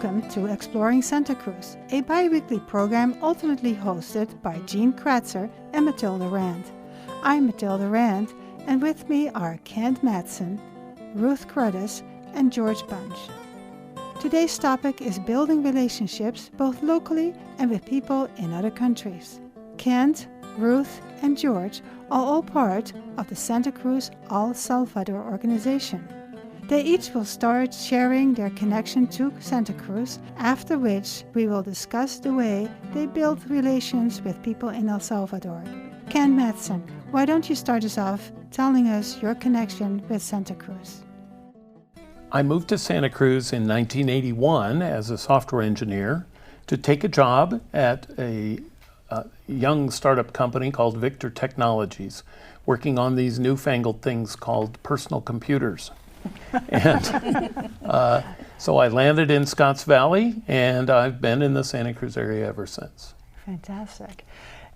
Welcome to Exploring Santa Cruz, a bi-weekly program alternately hosted by Jean Kratzer and Matilda Rand. I'm Matilda Rand, and with me are Kent Madsen, Ruth Cruddas, and George Bunch. Today's topic is building relationships both locally and with people in other countries. Kent, Ruth, and George are all part of the Santa Cruz Al Salvador organization. They each will start sharing their connection to Santa Cruz, after which we will discuss the way they build relations with people in El Salvador. Ken Madsen, why don't you start us off telling us your connection with Santa Cruz? I moved to Santa Cruz in 1981 as a software engineer to take a job at a young startup company called Victor Technologies, working on these newfangled things called personal computers. And so I landed in Scotts Valley, and I've been in the Santa Cruz area ever since. Fantastic.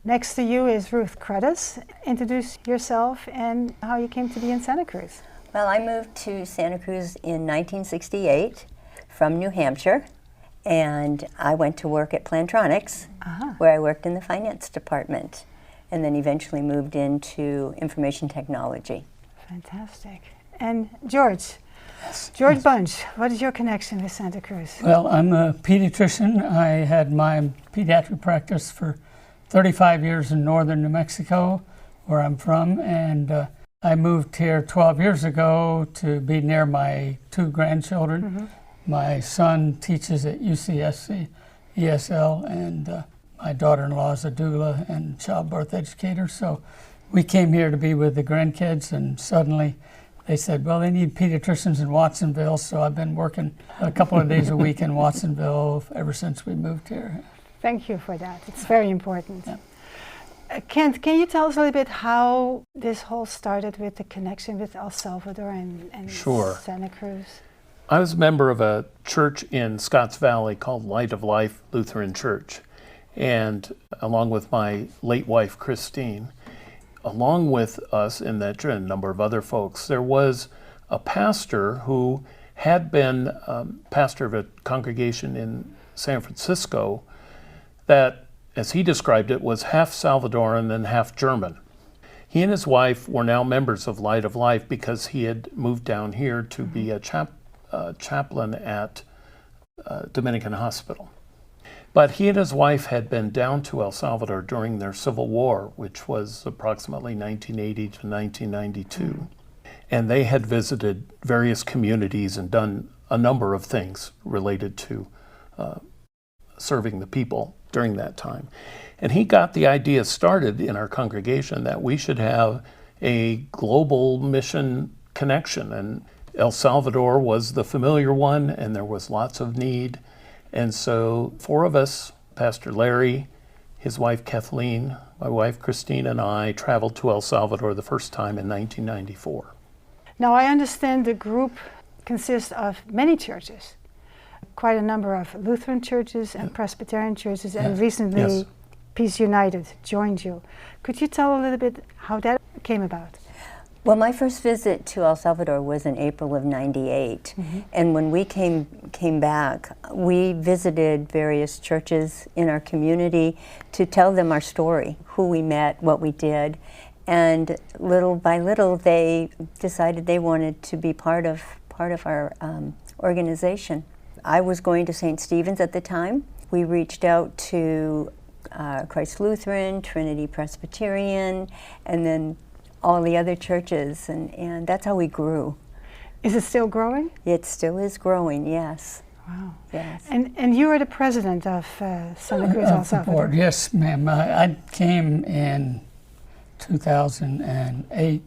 Next to you is Ruth Cruddas. Introduce yourself and how you came to be in Santa Cruz. Well, I moved to Santa Cruz in 1968 from New Hampshire, and I went to work at Plantronics, where I worked in the finance department, and then eventually moved into information technology. Fantastic. And George, George Bunch, what is your connection with Santa Cruz? Well, I'm a pediatrician. I had my pediatric practice for 35 years in northern New Mexico, where I'm from, and I moved here 12 years ago to be near my two grandchildren. Mm-hmm. My son teaches at UCSC ESL, and my daughter-in-law is a doula and childbirth educator, so we came here to be with the grandkids, and suddenly they said, well, they need pediatricians in Watsonville, so I've been working a couple of days a week in Watsonville ever since we moved here. Thank you for that. It's very important. Yeah. Kent, can you tell us a little bit how this whole started with the connection with El Salvador and Sure. Santa Cruz? I was a member of a church in Scotts Valley called Light of Life Lutheran Church, and along with my late wife, Christine, along with us in that church, and a number of other folks, there was a pastor who had been pastor of a congregation in San Francisco that, as he described it, was half Salvadoran and half German. He and his wife were now members of Light of Life because he had moved down here to be a chaplain at Dominican Hospital. But he and his wife had been down to El Salvador during their Civil War, which was approximately 1980 to 1992. And they had visited various communities and done a number of things related to serving the people during that time. And he got the idea started in our congregation that we should have a global mission connection. And El Salvador was the familiar one, and there was lots of need. And so 4 of us, Pastor Larry, his wife Kathleen, my wife Christine, and I traveled to El Salvador the first time in 1994. Now, I understand the group consists of many churches, quite a number of Lutheran churches and Presbyterian churches, and recently Peace United joined you. Could you tell a little bit how that came about? Well, my first visit to El Salvador was in April of '98, and when we came back, we visited various churches in our community to tell them our story, who we met, what we did, and little by little they decided they wanted to be part of our organization. I was going to St. Stephen's at the time. We reached out to Christ Lutheran, Trinity Presbyterian, and then all the other churches, and that's how we grew. Is it still growing? It still is growing, yes. Wow. Yes. And you are the president of Santa Cruz Al Salvador. Yes, ma'am. I came in 2008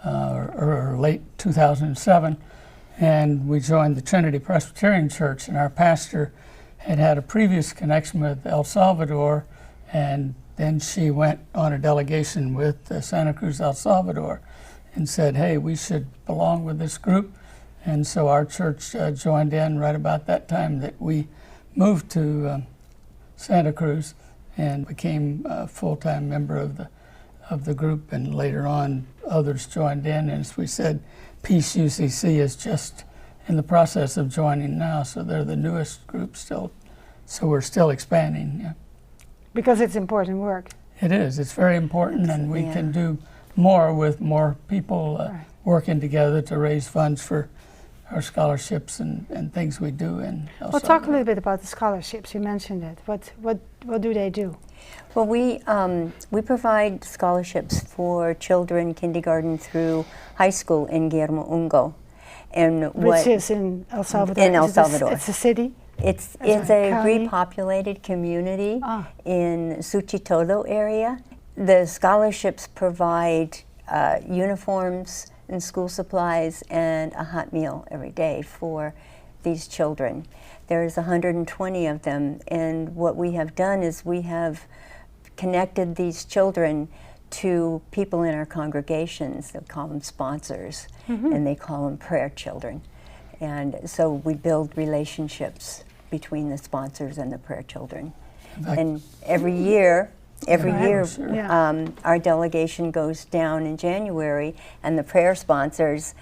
or late 2007, and we joined the Trinity Presbyterian Church, and our pastor had a previous connection with El Salvador, and then she went on a delegation with Santa Cruz El Salvador and said, hey, we should belong with this group. And so our church joined in right about that time that we moved to Santa Cruz and became a full-time member of the group. And later on, others joined in. And as we said, Peace UCC is just in the process of joining now, so they're the newest group still. So we're still expanding. Yeah. Because it's important work. It is. It's very important, and we can do more with more people working together to raise funds for our scholarships and things we do in El Well, talk a little bit about the scholarships. You mentioned it. What do they do? Well, we provide scholarships for children kindergarten through high school in Guillermo, Ungo. And Which is in El Salvador. In El Salvador. It's a city? It's a a county? repopulated community in Suchitoto area. The scholarships provide uniforms and school supplies and a hot meal every day for these children. There's 120 of them, and what we have done is we have connected these children to people in our congregations. They call them sponsors, and they call them prayer children. And so we build relationships between the sponsors and the prayer children. And every year, our delegation goes down in January, and the prayer sponsors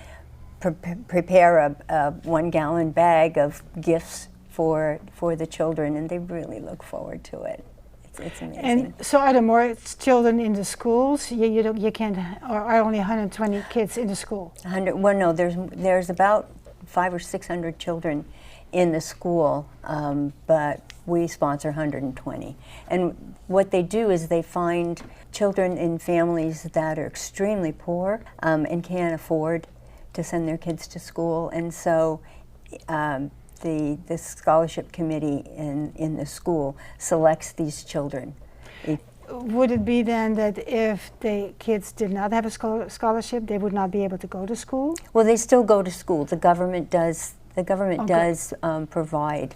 prepare a 1-gallon bag of gifts for the children, and they really look forward to it. It's amazing. And so are there more children in the schools? You can't, or are only 120 kids in the school? Well, no, there's about 500 or 600 children in the school, but we sponsor 120. And what they do is they find children in families that are extremely poor and can't afford to send their kids to school. And so the scholarship committee in the school selects these children. Would it be then that if the kids did not have a scholarship, they would not be able to go to school? Well, they still go to school. The government does. The government does provide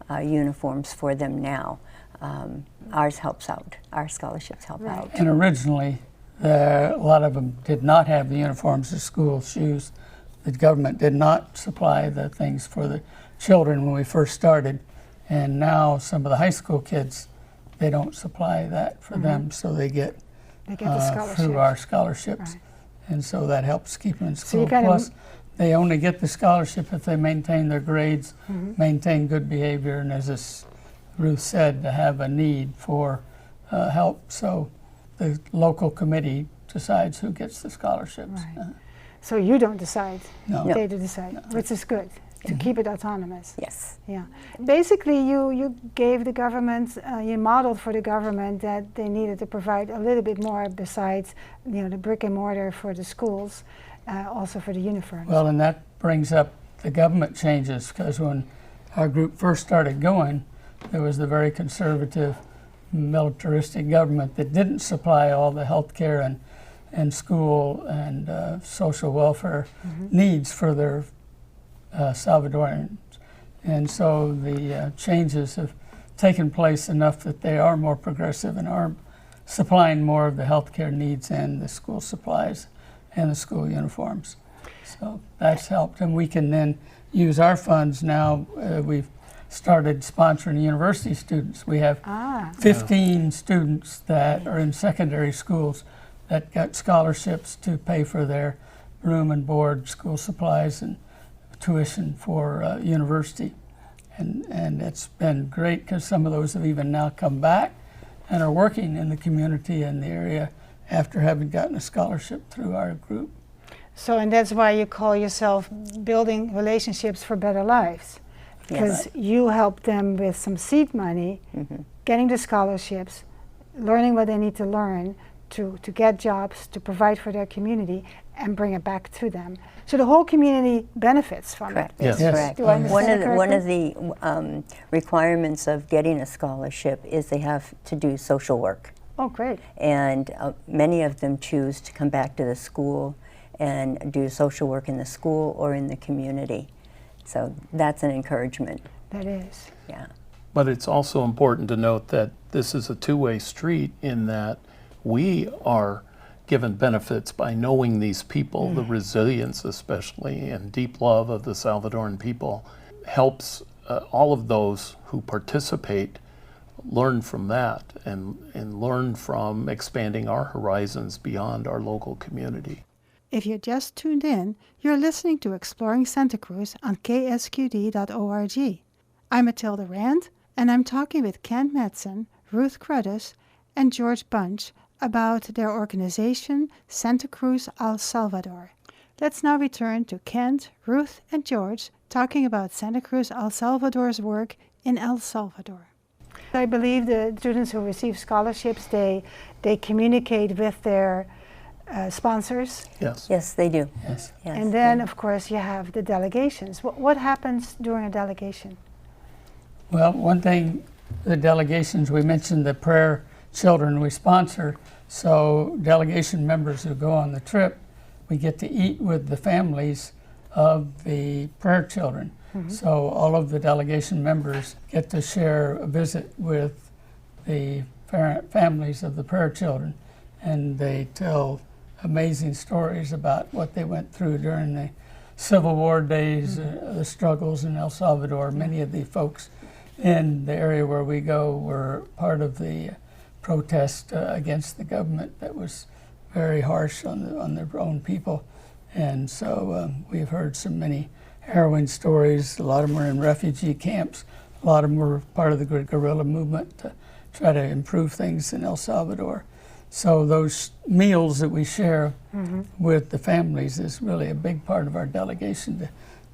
uniforms for them now. Ours helps out. Our scholarships help out. And originally, a lot of them did not have the uniforms or school shoes. The government did not supply the things for the children when we first started. And now some of the high school kids, they don't supply that for them, so they get the through our scholarships. Right. And so that helps keep them in So school. you kind Plus, they only get the scholarship if they maintain their grades, maintain good behavior, and as Ruth said, to have a need for help. So the local committee decides who gets the scholarships. Right. So you don't decide, No. they do decide, which is good, to keep it autonomous. Yes. Yeah. Basically, you gave the government, you modeled for the government that they needed to provide a little bit more besides, the brick and mortar for the schools, also for the uniforms. Well, and that brings up the government changes, because when our group first started going, there was the very conservative, militaristic government that didn't supply all the health care and school and social welfare needs for their Salvadorans. And so the changes have taken place enough that they are more progressive and are supplying more of the healthcare needs and the school supplies and the school uniforms. So that's helped, and we can then use our funds now. We've started sponsoring university students. We have 15 students that are in secondary schools that got scholarships to pay for their room and board, school supplies, and tuition for university. And it's been great, because some of those have even now come back and are working in the community in the area after having gotten a scholarship through our group. So, and that's why you call yourself Building Relationships for Better Lives, because you help them with some seed money, getting the scholarships, learning what they need to learn to get jobs, to provide for their community, and bring it back to them. So the whole community benefits from Correct. it. Yes. Correct. Do I understand One of the requirements of getting a scholarship is they have to do social work. Oh, great. And many of them choose to come back to the school and do social work in the school or in the community. So that's an encouragement. That is. Yeah. But it's also important to note that this is a two-way street, in that we are given benefits by knowing these people. The resilience, especially, and deep love of the Salvadoran people helps all of those who participate learn from that and learn from expanding our horizons beyond our local community. If you just tuned in, you're listening to Exploring Santa Cruz on ksqd.org. I'm Matilda Rand, and I'm talking with Kent Madsen, Ruth Cruddas, and George Bunch about their organization, Santa Cruz Al Salvador. Let's now return to Kent, Ruth, and George talking about Santa Cruz Al Salvador's work in El Salvador. I believe the students who receive scholarships, they communicate with their sponsors. Yes. Yes, they do. Yes. Yes, And then, of course, you have the delegations. What happens during a delegation? Well, one thing, the delegations, we mentioned the prayer children we sponsor. So delegation members who go on the trip, we get to eat with the families of the prayer children. So all of the delegation members get to share a visit with the families of the prayer children, and they tell amazing stories about what they went through during the Civil War days, the struggles in El Salvador. Many of the folks in the area where we go were part of the protest against the government that was very harsh on their own people. And so we've heard so many harrowing stories. A lot of them were in refugee camps. A lot of them were part of the guerrilla movement to try to improve things in El Salvador. So those meals that we share with the families is really a big part of our delegation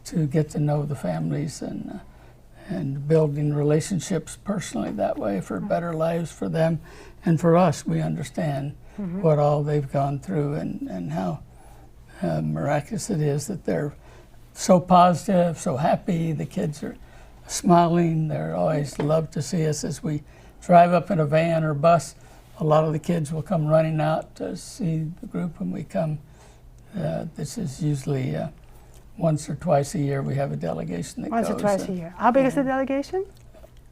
to get to know the families and building relationships personally that way for better lives for them. And for us, we understand what all they've gone through and how miraculous it is that they're so positive, so happy. The kids are smiling. They're always love to see us as we drive up in a van or bus. A lot of the kids will come running out to see the group when we come. This is usually once or twice a year we have a delegation that Once goes. or twice a year. How big is the delegation?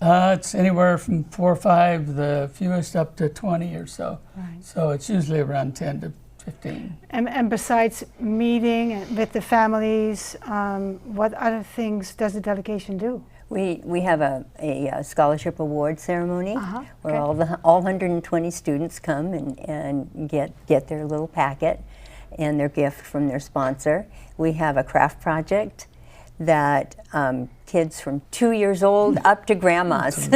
It's anywhere from 4 or 5, the fewest up to 20 or so. Right. So it's usually around 10 to 15. And besides meeting with the families, what other things does the delegation do? We have a scholarship award ceremony where okay. all 120 students come and get their little packet and their gift from their sponsor. We have a craft project that kids from 2 years old up to grandmas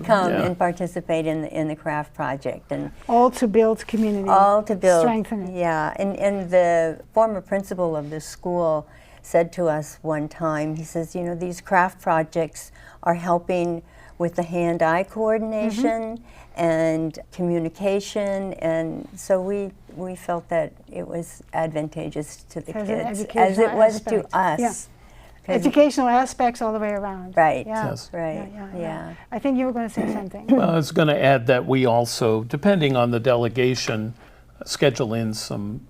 come and participate in the craft project. And all to build community. all to build, strengthen it. Yeah, and the former principal of the school said to us one time, he says, you know, these craft projects are helping with the hand-eye coordination and communication, and so we felt that it was advantageous to the kids as it was to us. Yeah. Educational aspects all the way around. Right. Yeah. Yes. Right. Yeah. I think you were going to say something. Well, I was going to add that we also, depending on the delegation, schedule in some,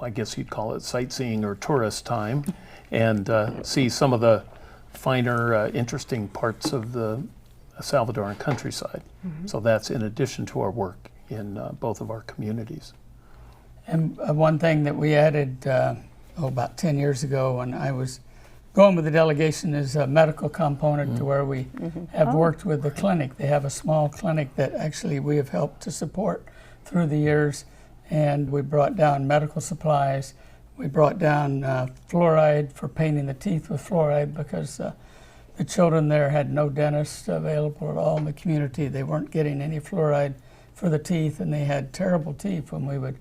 I guess you'd call it sightseeing or tourist time, and see some of the finer, interesting parts of the Salvadoran countryside. So that's in addition to our work in both of our communities. And one thing that we added about 10 years ago when I was going with the delegation is a medical component to where we have worked with the clinic. They have a small clinic that actually we have helped to support through the years, and we brought down medical supplies. We brought down fluoride for painting the teeth with fluoride because the children there had no dentist available at all in the community. They weren't getting any fluoride for the teeth, and they had terrible teeth. When we would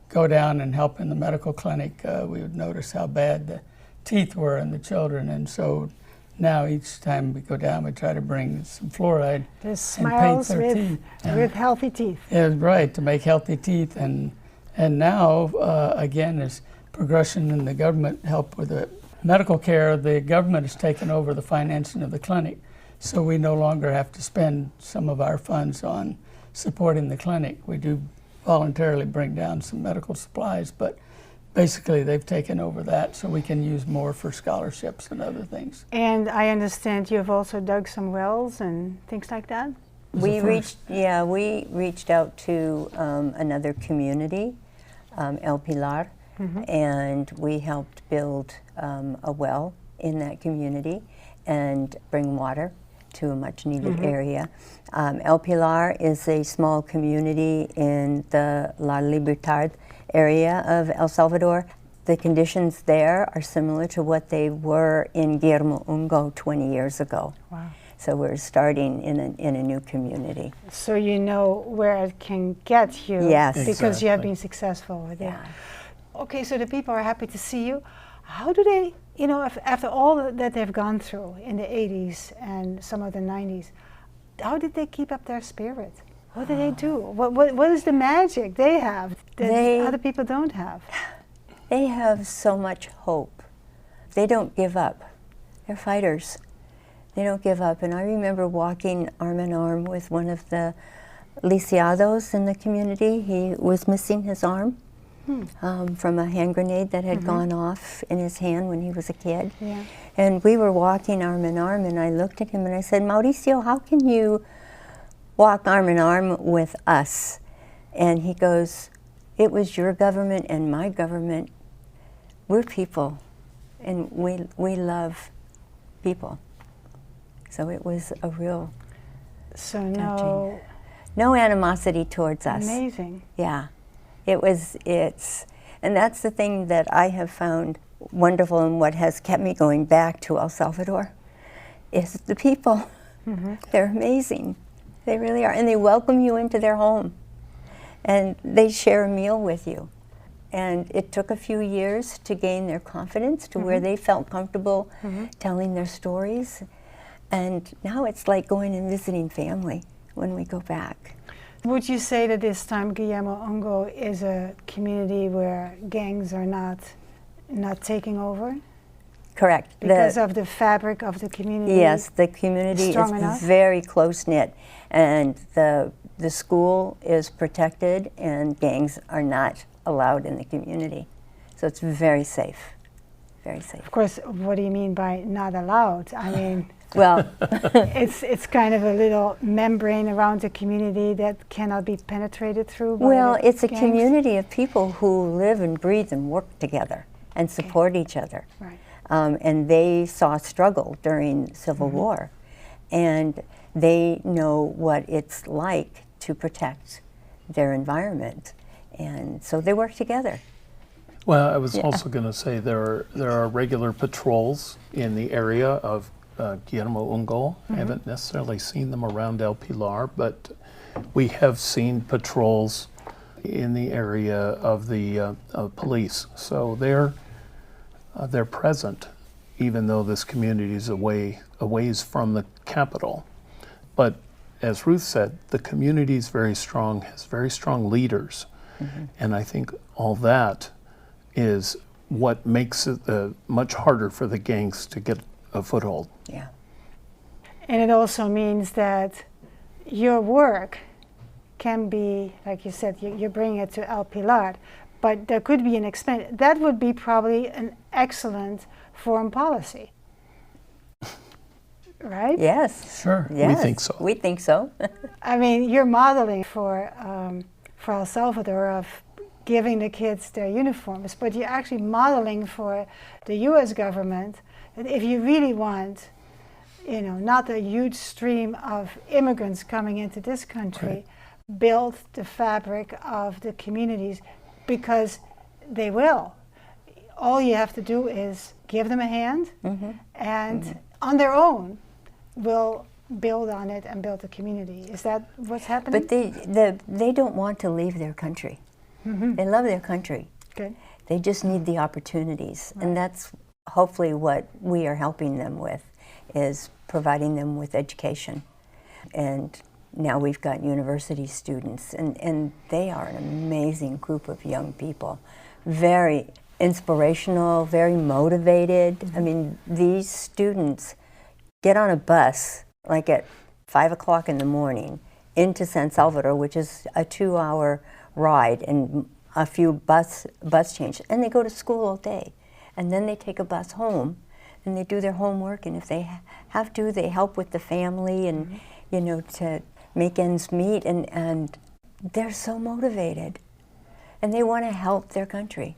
go down and help in the medical clinic, we would notice how bad the teeth were in the children, and so now each time we go down we try to bring some fluoride The and paint smiles their teeth. with healthy teeth. Yeah, right, to make healthy teeth, and now again as progression in the government help with the medical care, the government has taken over the financing of the clinic, so we no longer have to spend some of our funds on supporting the clinic. We do voluntarily bring down some medical supplies, but basically they've taken over that so we can use more for scholarships and other things. And I understand you've also dug some wells and things like that? We reached out to another community, El Pilar, and we helped build a well in that community and bring water to a much needed area. El Pilar is a small community in the La Libertad area of El Salvador. the conditions there are similar to what they were in Guillermo, Ungo 20 years ago. Wow. So we're starting in a new community. So you know where it can get you. Yes. Because you have Exactly. been successful with it. Yeah. Okay, so the people are happy to see you. How do they, you know, after all that they've gone through in the 80s and some of the 90s, how did they keep up their spirit? What do they do? What is the magic they have that other people don't have? They have so much hope. They don't give up. They're fighters. They don't give up. And I remember walking arm in arm with one of the lisiados in the community. He was missing his arm from a hand grenade that had gone off in his hand when he was a kid. Yeah. And we were walking arm in arm, and I looked at him and I said, Mauricio, how can you walk arm in arm with us? And he goes, it was your government and my government. We're people, and we love people. So it was a real So no, no animosity towards us. amazing. Yeah, and that's the thing that I have found wonderful and what has kept me going back to El Salvador is the people. They're amazing. They really are. And they welcome you into their home. And they share a meal with you. And it took a few years to gain their confidence to where they felt comfortable telling their stories. And now it's like going and visiting family when we go back. Would you say that this time Guillermo Ungo is a community where gangs are not taking over? Correct. Because of the fabric of the community? Yes, the community strong is enough? very close-knit, and the school is protected, and gangs are not allowed in the community. So it's very safe, very safe. Of course, what do you mean by not allowed? I mean, Well, it's kind of a little membrane around the community that cannot be penetrated through by well, the it's a gangs? community of people who live and breathe and work together and support each other. Right. And they saw struggle during Civil War, and they know what it's like to protect their environment, and so they work together. Well, I was also going to say there are regular patrols in the area of Guillermo Ungo. I haven't necessarily seen them around El Pilar, but we have seen patrols in the area of the police. So they're present, even though this community is a ways from the capital. But as Ruth said, the community is very strong, has very strong leaders, and I think all that is what makes it much harder for the gangs to get a foothold. Yeah. And it also means that your work can be, like you said, you're bringing it to El Pilar, but there could be an expansion. That would be probably an excellent foreign policy, right? Yes. Sure. Yes. We think so. We think so. I mean, you're modeling for El Salvador of giving the kids their uniforms, but you're actually modeling for the U.S. government that if you really want, you know, not a huge stream of immigrants coming into this country, build the fabric of the communities, because they will. All you have to do is give them a hand, and on their own will build on it and build a community. Is that what's happening? But they don't want to leave their country. They love their country. Good. They just need the opportunities, and that's hopefully what we are helping them with, is providing them with education. And now we've got university students, and they are an amazing group of young people. Very inspirational, very motivated. I mean, these students get on a bus like at 5 o'clock in the morning into San Salvador, which is a 2-hour ride and a few bus changes, and they go to school all day. And then they take a bus home and they do their homework, and if they have to, they help with the family and, you know, to make ends meet, and they're so motivated and they want to help their country.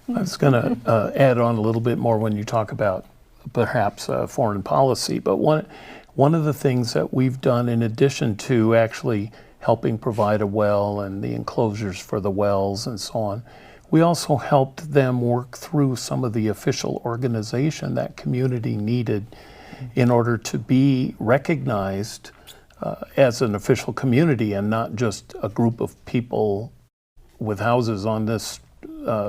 I was going to add on a little bit more when you talk about perhaps foreign policy, but one of the things that we've done, in addition to actually helping provide a well and the enclosures for the wells and so on, We also helped them work through some of the official organization that community needed in order to be recognized as an official community and not just a group of people with houses on this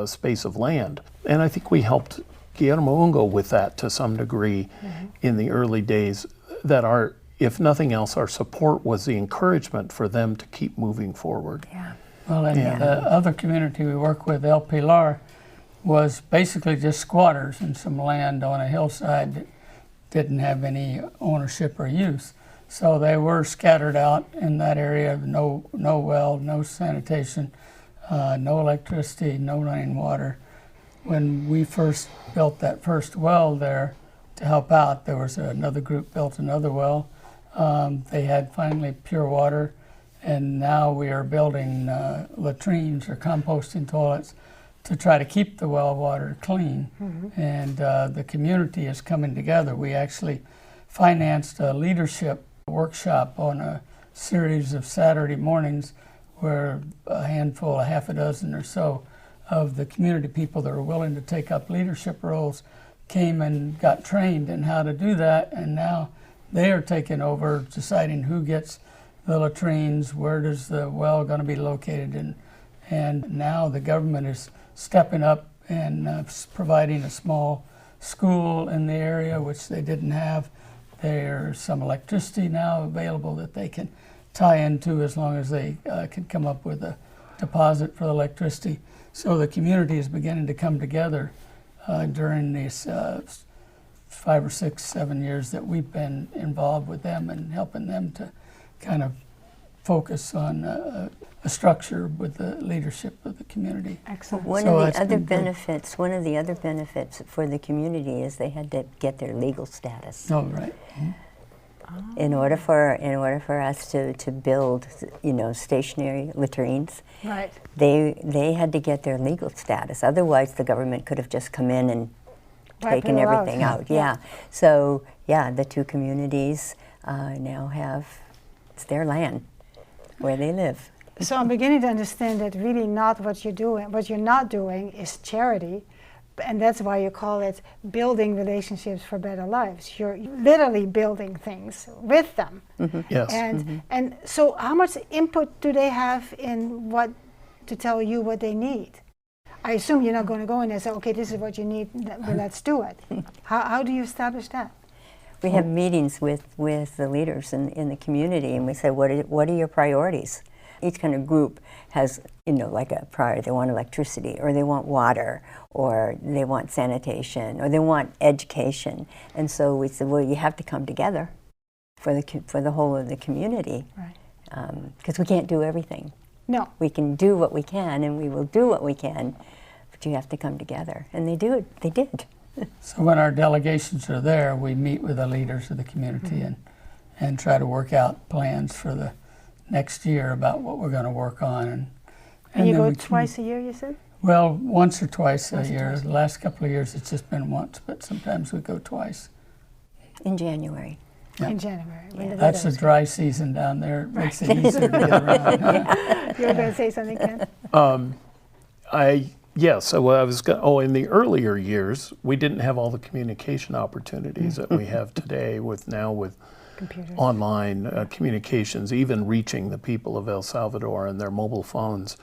space of land. And I think we helped Guillermo Ungo with that to some degree in the early days, that our, if nothing else, our support was the encouragement for them to keep moving forward. Yeah. Well, and the other community we work with, El Pilar, was basically just squatters in some land on a hillside that didn't have any ownership or use. So they were scattered out in that area, no well, no sanitation, no electricity, no running water. When we first built that first well there to help out, there was another group built another well. They had finally pure water, and now we are building latrines or composting toilets to try to keep the well water clean. And the community is coming together. We actually financed a leadership workshop on a series of Saturday mornings where a handful, a half a dozen or so of the community people that are willing to take up leadership roles came and got trained in how to do that, and now they are taking over deciding who gets the latrines, where does the well going to be located, and now the government is stepping up and providing a small school in the area, which they didn't have. There's some electricity now available that they can tie into as long as they can come up with a deposit for the electricity. So the community is beginning to come together during these 5 or 6, 7 years that we've been involved with them and helping them to kind of focus on a structure with the leadership of the community. Excellent. One of the other benefits for the community is they had to get their legal status. Oh, right. In order for us to build, stationary latrines, Right. they had to get their legal status. Otherwise, the government could have just come in and taken it all everything out. out. Yeah. So the two communities now have, it's their land where they live. So I'm beginning to understand that really not what you're doing, what you're not doing is charity, and that's why you call it building relationships for better lives. You're literally building things with them. Yes. And so how much input do they have in what to tell you what they need? I assume you're not going to go in and say, okay, this is what you need, well, let's do it. How do you establish that? We have meetings with the leaders in the community, and we say, what are your priorities? Each kind of group has, like a priority. They want electricity, or they want water, or they want sanitation, or they want education. And so we said, well, you have to come together for the whole of the community, Right. Because we can't do everything. No. We can do what we can, and we will do what we can, but you have to come together. And they do it. They did. So when our delegations are there, we meet with the leaders of the community and try to work out plans for the next year about what we're going to work on. And you then go we twice a year, you said? Well, once or twice a Once or year. twice. The last couple of years it's just been once, but sometimes we go twice. In January. Yeah. In January. When the That's the weather is dry season down there. It makes it easier to get around. good. You were going to say something, Ken? Yes, so I was in the earlier years, we didn't have all the communication opportunities that we have today with Computers. online communications, even reaching the people of El Salvador and their mobile phones.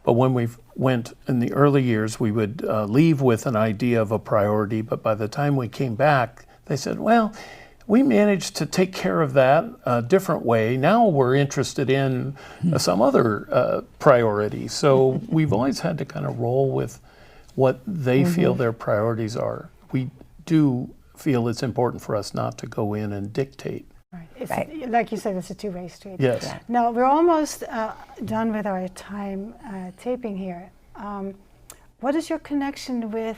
But when we went in the early years, we would leave with an idea of a priority, but by the time we came back, they said, well, we managed to take care of that a different way. Now we're interested in some other priority. So we've always had to kind of roll with what they feel their priorities are. We do feel it's important for us not to go in and dictate. Right. It's, Right. Like you said, it's a two-way street. Yes. Yeah. Now, we're almost done with our time taping here. What is your connection with,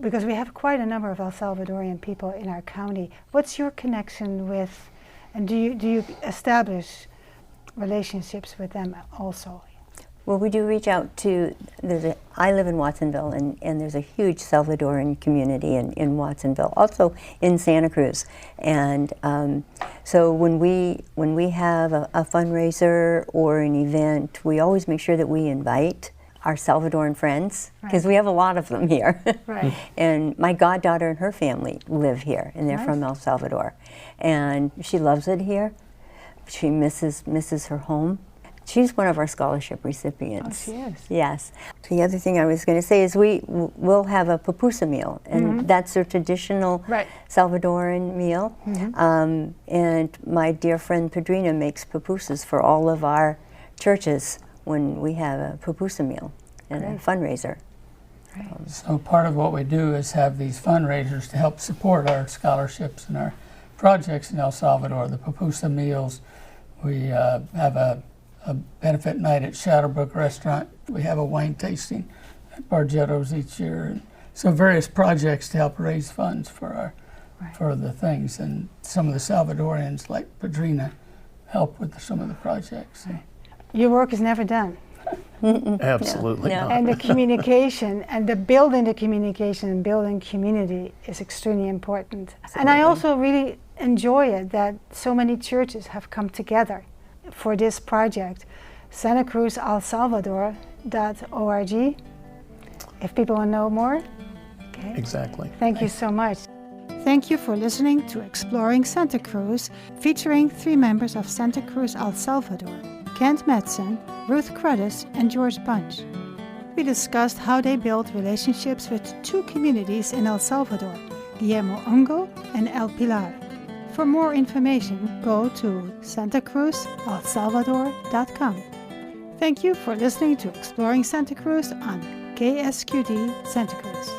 because we have quite a number of El Salvadorian people in our county, what's your connection with, and do you establish relationships with them also? Well, we do reach out to, I live in Watsonville, and there's a huge Salvadoran community in Watsonville, also in Santa Cruz. And so when we have a fundraiser or an event, we always make sure that we invite our Salvadoran friends, because we have a lot of them here. Right. And my goddaughter and her family live here, and they're from El Salvador. And she loves it here. She misses her home. She's one of our scholarship recipients. Oh, she is. Yes. The other thing I was going to say is we'll have a pupusa meal, and that's a traditional Salvadoran meal. And my dear friend Padrina makes pupusas for all of our churches when we have a pupusa meal and a fundraiser. So part of what we do is have these fundraisers to help support our scholarships and our projects in El Salvador. The pupusa meals, we have a benefit night at Shadowbrook Restaurant. We have a wine tasting at Bargetto's each year. And so various projects to help raise funds for for the things. And some of the Salvadorians, like Padrina, help with some of the projects. Your work is never done. Absolutely No. not. And the communication and the building the communication and building community is extremely important. And I also really enjoy it that so many churches have come together for this project. Santa Cruz Al Salvador.org. If people want to know more. Okay. Exactly. Thank you so much. Thank you for listening to Exploring Santa Cruz, featuring 3 members of Santa Cruz Al Salvador, Kent Madsen, Ruth Cruddas, and George Bunch. We discussed how they built relationships with 2 communities in El Salvador, Guillermo Ungo and El Pilar. For more information, go to santacruzalsalvador.com. Thank you for listening to Exploring Santa Cruz on KSQD Santa Cruz.